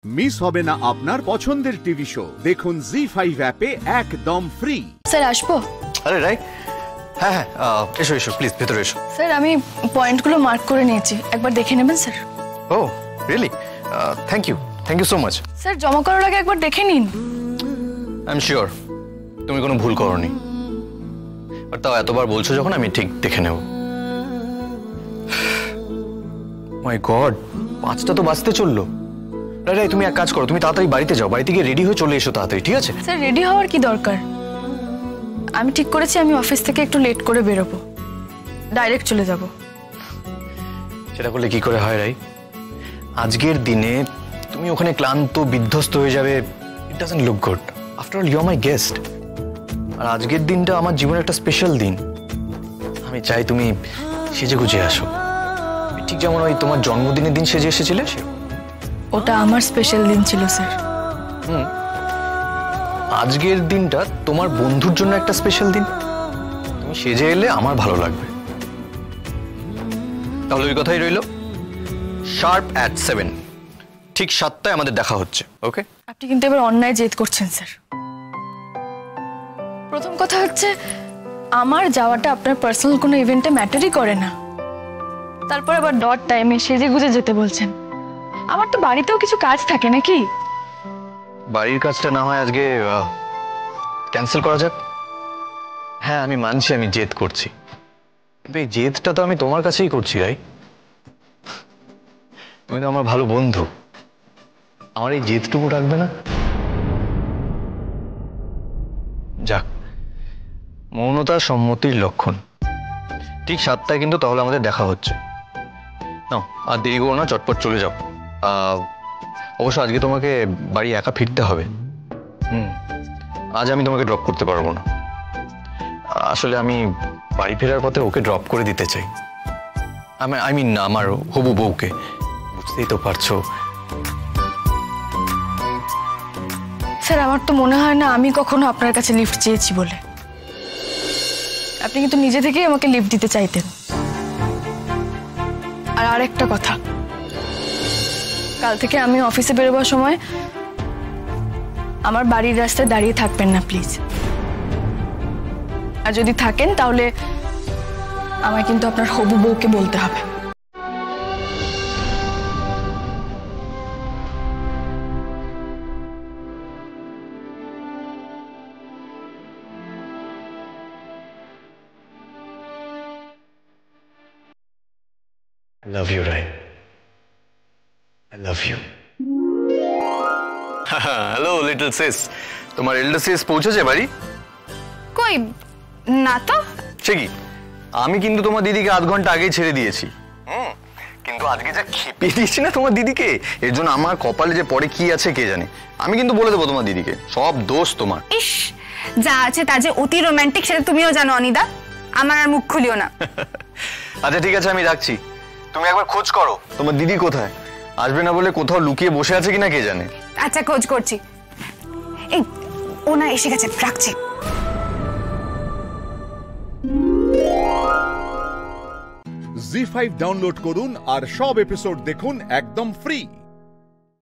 Miss হবে না আপনার পছন্দের টিভি শো। দেখুন জি5 অ্যাপে একদম ফ্রি। স্যার আসবো? আরে রাইট, হ্যাঁ হ্যাঁ, এসো এসো প্লিজ, ভেতরে এসো। স্যার আমি পয়েন্টগুলো মার্ক করে নিয়েছি, একবার দেখে নেবেন sir. Oh really, thank you so much. Sir জমা করার আগে একবার দেখে নিন। আই এম শিওর তুমি কোনো ভুল করোনি, আর তাও এতবার বলছো যখন আমি ঠিক দেখে নেব। মাই গড, 5টা তো বাজতে চললো। রাই, তুমি এক কাজ করো, তুমি তাড়াতাড়ি বাড়িতে যাও, বাড়িতে গিয়ে রেডি হয়ে চলে এসো তাড়াতাড়ি, ঠিক আছে? স্যার রেডি হওয়ার কি দরকার? আমি ঠিক করেছি আমি অফিস থেকে একটু লেট করে বেরোবো, ডাইরেক্ট চলে যাব। সেটা করলে কি করে হয় রাই? আজকের দিনে তুমি ওখানে ক্লান্ত বিধ্বস্ত হয়ে যাবে, it doesn't look good. After all you are my guest, আর আজকের দিনটা আমার জীবনের একটা স্পেশাল দিন। আমি চাই তুমি সেজে গুজে আসো, ঠিক যেমন ওই তোমার জন্মদিনের দিন সেজে এসেছিলে। ওটা আমার স্পেশাল দিন ছিল স্যার। আজকের দিনটা তোমার বন্ধুর জন্য একটা স্পেশাল দিন, তুমি সেজে এলে আমার ভালো লাগবে। তাহলে ওই কথাই রইল, শার্প অ্যাট 7, ঠিক 7টায় আমাদের দেখা হচ্ছে, ওকে? আপনি কিন্তু এবার অন্যায় জেদ করছেন স্যার। প্রথম কথা হচ্ছে আমার যাওয়াটা আপনার পার্সোনাল কোনো ইভেন্টে ম্যাটারই করে না, তারপর আবার ডট টাইমে সেজে গুজে যেতে বলছেন। আমার তো বাড়িতেও কিছু কাজ থাকে নাকি? বাড়ির কাজটা না হয় আজকে ক্যান্সেল করা যাক। হ্যাঁ আমি মানছি আমি জেদ করছি, কিন্তু এই জেদটা তো আমি তোমার কাছেই করছি রাই। তুমি তো আমার ভালো বন্ধু, আমার এই জেদটুকু রাখবে না? যাক, মৌনতা সম্মতির লক্ষণ। ঠিক 7টায় কিন্তু তাহলে আমাদের দেখা হচ্ছে। নাও আর দেরি করো না, চটপট চলে যাও। অবশ্য আজকে তোমাকে বাড়ি একা ফিরতে হবে। আজ আমি তোমাকে ড্রপ করতে পারবো না। আসলে আমি বাড়ি ফেরার পথে ওকে ড্রপ করে দিতে চাই। আই মিন আমার হবু বউকে, বুঝতেই তো পারছো। স্যার আমার তো মনে হয় না আমি কখনো আপনার কাছে লিফট চেয়েছি বলে। আপনি কিন্তু নিজে থেকেই আমাকে লিফট দিতে চাইতেন। আর আরেকটা কথা, কাল থেকে আমি অফিসে বেরোবার সময় আমার বাড়ির রাস্তায় দাঁড়িয়ে থাকবেন না প্লিজ। আর যদি থাকেন তাহলে আমায় কিন্তু আপনার হবু বউকে বলতে হবে। I love you, Rai. I love you. Hello little sis, তোমার এল্ডার সিস পৌঁছেছে বাড়ি? কই না তো। সে কি, আমি কিন্তু তোমার দিদিকে আধ ঘন্টা আগেই ছেড়ে দিয়েছি। কিন্তু আজকে যা খেপিয়ে দিয়েছি না তোমার দিদিকে, এর জন্য আমার কপালে যে পরে কি আছে কে জানে। আমি কিন্তু বলে দেবো তোমার দিদিকে, সব দোষ তোমার। ইস, যা আছে তা যে অতি রোমান্টিক সেটা তুমিও জানো অনিদা, আমার আর মুখ খুলিও না। আচ্ছা ঠিক আছে, আমি রাখছি। তুমি একবার খোঁজ করো তোমার দিদি কোথায়, আসবে না বলে কোথাও লুকিয়ে বসে আছে কিনা কে জানে। আচ্ছা খোঁজ করছি। এই ও না এসে গেছে, রাখছি। জি5 ডাউনলোড করুন আর সব এপিসোড দেখুন একদম ফ্রি।